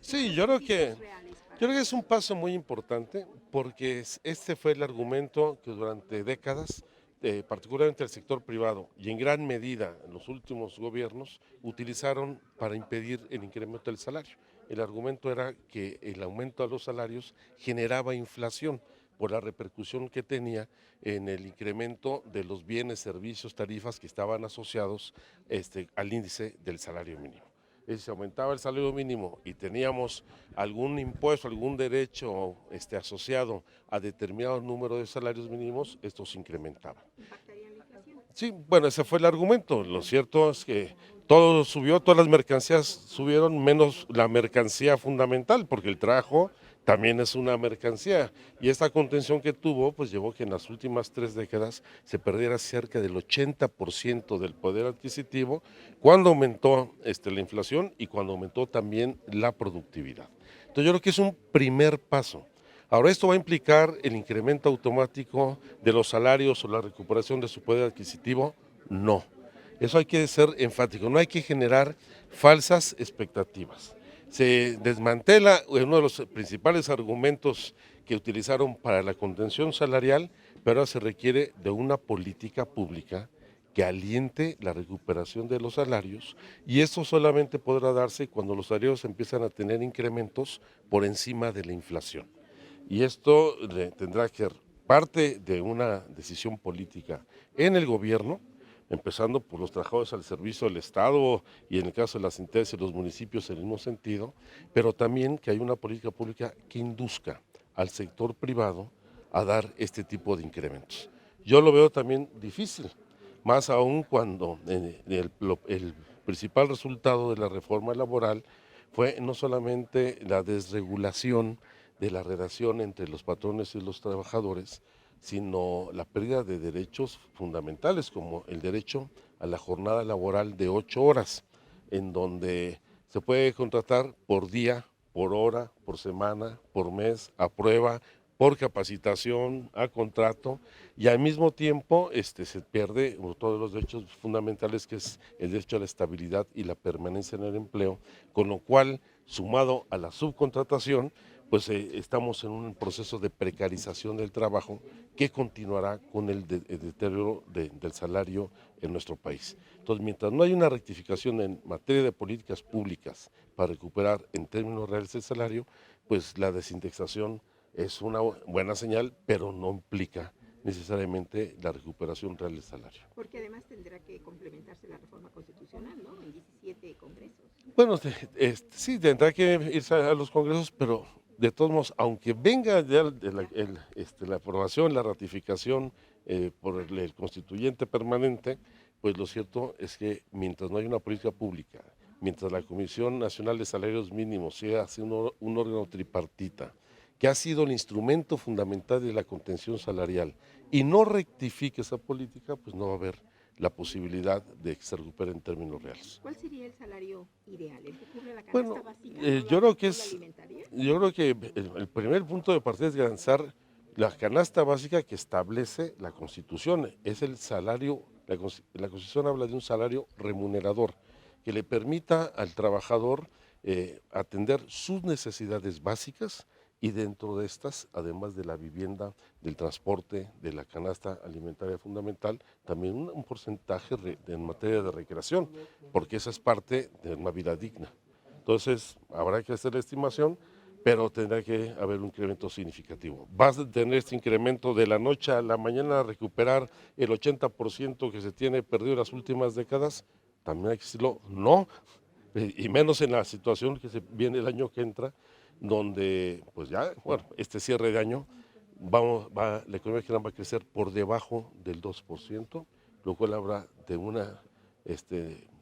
Sí, reales yo para... creo que es un paso muy importante porque este fue el argumento que durante décadas, particularmente el sector privado y en gran medida en los últimos gobiernos, utilizaron para impedir el incremento del salario. El argumento era que el aumento de los salarios generaba inflación por la repercusión que tenía en el incremento de los bienes, servicios, tarifas que estaban asociados al índice del salario mínimo. Si se aumentaba el salario mínimo y teníamos algún impuesto, algún derecho asociado a determinado número de salarios mínimos, estos se incrementaban. ¿Impactarían la inflación? Sí, bueno, ese fue el argumento. Lo cierto es que todo subió, todas las mercancías subieron, menos la mercancía fundamental, porque el trabajo también es una mercancía. Y esta contención que tuvo, pues llevó que en las últimas 3 décadas se perdiera cerca del 80% del poder adquisitivo, cuando aumentó la inflación y cuando aumentó también la productividad. Entonces yo creo que es un primer paso. Ahora, ¿esto va a implicar el incremento automático de los salarios o la recuperación de su poder adquisitivo? No. Eso hay que ser enfático, no hay que generar falsas expectativas. Se desmantela uno de los principales argumentos que utilizaron para la contención salarial, pero ahora se requiere de una política pública que aliente la recuperación de los salarios, y esto solamente podrá darse cuando los salarios empiezan a tener incrementos por encima de la inflación. Y esto tendrá que ser parte de una decisión política en el gobierno, empezando por los trabajadores al servicio del Estado y en el caso de las entidades y los municipios en el mismo sentido, pero también que hay una política pública que induzca al sector privado a dar este tipo de incrementos. Yo lo veo también difícil, más aún cuando el principal resultado de la reforma laboral fue no solamente la desregulación de la relación entre los patrones y los trabajadores, sino la pérdida de derechos fundamentales como el derecho a la jornada laboral de 8 horas, en donde se puede contratar por día, por hora, por semana, por mes, a prueba, por capacitación, a contrato, y al mismo tiempo se pierde todos los derechos fundamentales, que es el derecho a la estabilidad y la permanencia en el empleo, con lo cual, sumado a la subcontratación, pues estamos en un proceso de precarización del trabajo que continuará con el deterioro del salario en nuestro país. Entonces, mientras no hay una rectificación en materia de políticas públicas para recuperar en términos reales el salario, pues la desindexación es una buena señal, pero no implica necesariamente la recuperación real del salario. Porque además tendrá que complementarse la reforma constitucional, ¿no? En 17 congresos. Bueno, sí, tendrá que irse a los congresos, pero de todos modos, aunque venga ya la aprobación, la ratificación por el constituyente permanente, pues lo cierto es que mientras no hay una política pública, mientras la Comisión Nacional de Salarios Mínimos siga siendo un órgano tripartita, que ha sido el instrumento fundamental de la contención salarial, y no rectifique esa política, pues no va a haber la posibilidad de que se recupere en términos reales. ¿Cuál sería el salario ideal? ¿El que cubre la canasta Bueno, básica? ¿No, yo creo que no la alimentaría? el primer punto de partida es garantizar la canasta básica que establece la Constitución. Es el salario, la Constitución habla de un salario remunerador que le permita al trabajador atender sus necesidades básicas, y dentro de estas, además de la vivienda, del transporte, de la canasta alimentaria fundamental, también un porcentaje en materia de recreación, porque esa es parte de una vida digna. Entonces, habrá que hacer la estimación, pero tendrá que haber un incremento significativo. ¿Vas a tener este incremento de la noche a la mañana a recuperar el 80% que se tiene perdido en las últimas décadas? También hay que decirlo, no, y menos en la situación que se viene el año que entra, donde pues ya, bueno, este cierre de año, la economía mexicana va a crecer por debajo del 2%, lo cual habrá de un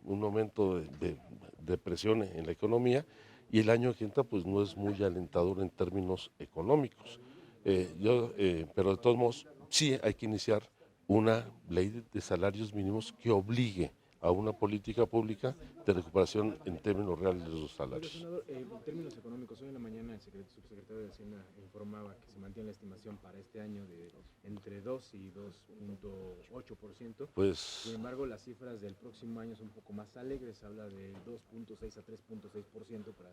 momento de presión en la economía, y el año que entra pues no es muy alentador en términos económicos. Pero de todos modos sí hay que iniciar una ley de salarios mínimos que obligue a una política pública de recuperación en términos reales de los Oiga, salarios. senador, en términos económicos, hoy en la mañana el subsecretario de Hacienda informaba que se mantiene la estimación para este año de entre 2 y 2.8%. Sin Pues embargo, las cifras del próximo año son un poco más alegres, habla de 2.6 a 3.6% para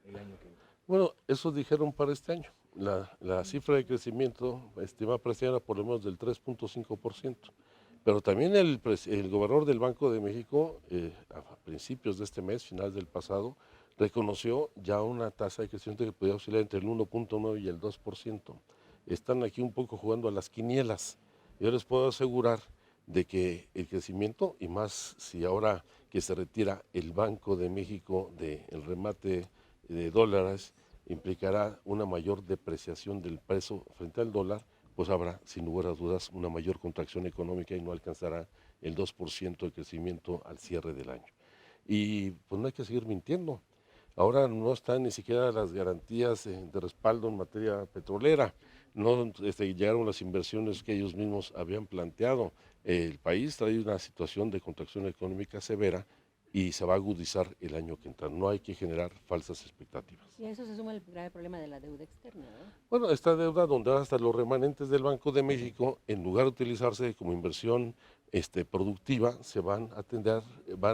el año que entra? Bueno, eso dijeron para este año. La cifra de crecimiento estimada para este año era por lo menos del 3.5%. Pero también el gobernador del Banco de México, a principios de este mes, final del pasado, reconoció ya una tasa de crecimiento que podía oscilar entre el 1.9 y el 2%. Están aquí un poco jugando a las quinielas. Yo les puedo asegurar de que el crecimiento, y más si ahora que se retira el Banco de México del remate de dólares, implicará una mayor depreciación del peso frente al dólar, pues habrá, sin lugar a dudas, una mayor contracción económica y no alcanzará el 2% de crecimiento al cierre del año. Y pues no hay que seguir mintiendo. Ahora no están ni siquiera las garantías de respaldo en materia petrolera, no llegaron las inversiones que ellos mismos habían planteado. El país trae una situación de contracción económica severa y se va a agudizar el año que entra. No hay que generar falsas expectativas. Y a eso se suma el grave problema de la deuda externa, ¿no? Bueno, esta deuda donde hasta los remanentes del Banco de México, en lugar de utilizarse como inversión productiva, van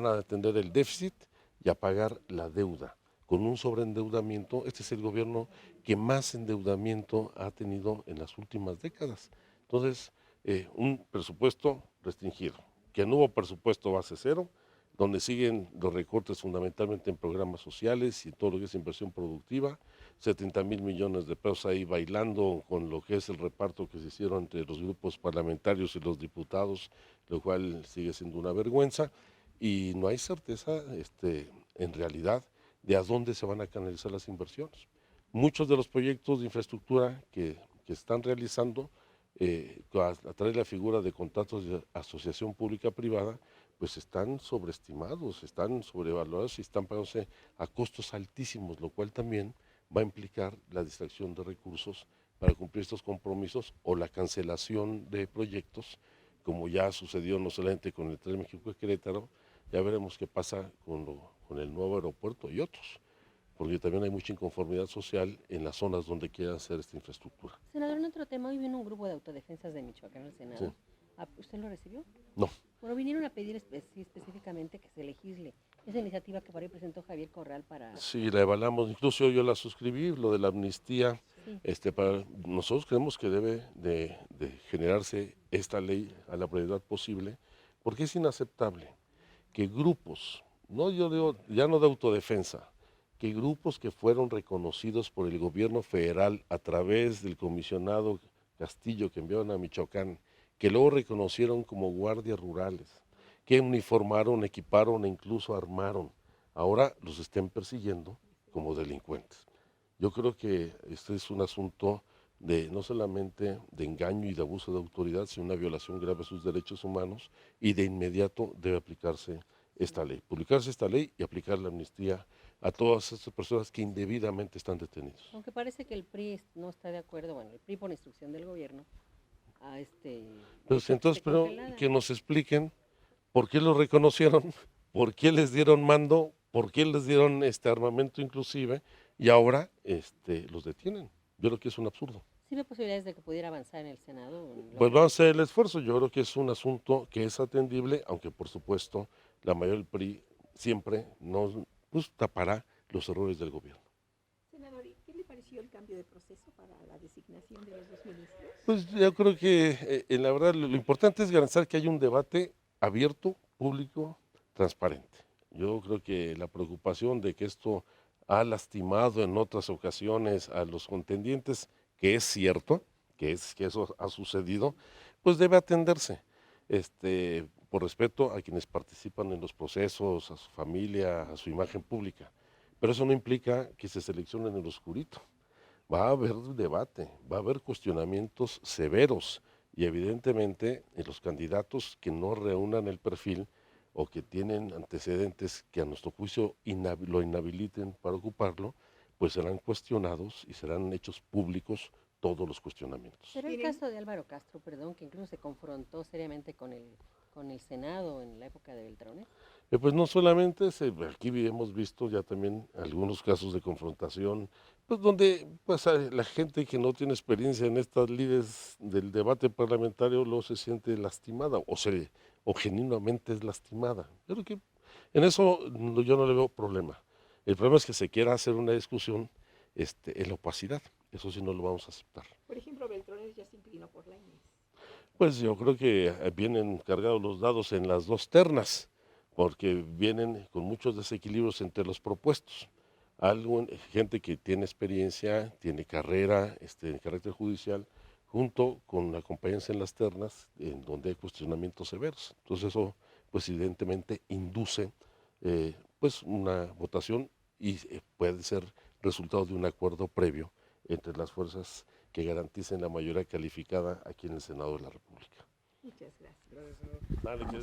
a atender el déficit y a pagar la deuda. Con un sobreendeudamiento, este es el gobierno que más endeudamiento ha tenido en las últimas décadas. Entonces, un presupuesto restringido, que no hubo presupuesto base cero, donde siguen los recortes fundamentalmente en programas sociales y todo lo que es inversión productiva, 70,000 millones de pesos ahí bailando con lo que es el reparto que se hicieron entre los grupos parlamentarios y los diputados, lo cual sigue siendo una vergüenza, y no hay certeza en realidad de a dónde se van a canalizar las inversiones. Muchos de los proyectos de infraestructura que están realizando a través de la figura de contratos de asociación pública-privada, pues están sobreestimados, están sobrevaluados y están pagándose a costos altísimos, lo cual también va a implicar la distracción de recursos para cumplir estos compromisos o la cancelación de proyectos, como ya sucedió no solamente con el Tren México-Querétaro, ya veremos qué pasa con el nuevo aeropuerto y otros, porque también hay mucha inconformidad social en las zonas donde quieran hacer esta infraestructura. Senador, en otro tema, hoy vino un grupo de autodefensas de Michoacán al Senado. Sí. ¿Usted lo recibió? No. Bueno, vinieron a pedir específicamente que se legisle esa iniciativa que por ahí presentó Javier Corral para... Sí, la evaluamos, incluso yo la suscribí, lo de la amnistía. Sí. Nosotros creemos que debe de generarse esta ley a la brevedad posible, porque es inaceptable que grupos, no yo digo, ya no de autodefensa, que grupos que fueron reconocidos por el gobierno federal a través del comisionado Castillo que enviaron a Michoacán, que luego reconocieron como guardias rurales, que uniformaron, equiparon e incluso armaron, ahora los estén persiguiendo como delincuentes. Yo creo que este es un asunto de no solamente de engaño y de abuso de autoridad, sino una violación grave de sus derechos humanos, y de inmediato debe aplicarse esta ley, publicarse esta ley y aplicar la amnistía a todas estas personas que indebidamente están detenidos. Aunque parece que el PRI no está de acuerdo, bueno, el PRI por instrucción del gobierno, a Pues entonces, pero congelada. que nos expliquen por qué lo reconocieron, por qué les dieron mando, por qué les dieron este armamento inclusive, y ahora los detienen. Yo creo que es un absurdo. ¿Sí ve posibilidades de que pudiera avanzar en el Senado? Pues vamos a hacer el esfuerzo. Yo creo que es un asunto que es atendible, aunque por supuesto la mayoría del PRI siempre pues, tapará los errores del gobierno. Senador, ¿y qué le pareció el cambio de proceso para la designación de los dos ministros? Pues yo creo que en la verdad lo importante es garantizar que haya un debate abierto, público, transparente. Yo creo que la preocupación de que esto ha lastimado en otras ocasiones a los contendientes, que es cierto, que eso ha sucedido, pues debe atenderse. Por respeto a quienes participan en los procesos, a su familia, a su imagen pública. Pero eso no implica que se seleccione en el oscurito. Va a haber debate, va a haber cuestionamientos severos y evidentemente los candidatos que no reúnan el perfil o que tienen antecedentes que a nuestro juicio lo inhabiliten para ocuparlo, pues serán cuestionados y serán hechos públicos todos los cuestionamientos. ¿Será el caso de Álvaro Castro, perdón, que incluso se confrontó seriamente con el Senado en la época de Beltrones? Pues no solamente, aquí hemos visto ya también algunos casos de confrontación, pues donde pues, la gente que no tiene experiencia en estas lides del debate parlamentario luego se siente lastimada o genuinamente es lastimada. Yo creo que en eso yo no le veo problema. El problema es que se quiera hacer una discusión en la opacidad. Eso sí no lo vamos a aceptar. Por ejemplo, Beltrones ya se inclinó por Lainez. Pues yo creo que vienen cargados los dados en las dos ternas, porque vienen con muchos desequilibrios entre los propuestos. Gente que tiene experiencia, tiene carrera en carácter judicial, junto con la compañeros en las ternas, en donde hay cuestionamientos severos. Entonces eso, pues evidentemente induce pues una votación y puede ser resultado de un acuerdo previo entre las fuerzas que garanticen la mayoría calificada aquí en el Senado de la República. Muchas gracias. Gracias, senador. Dale, que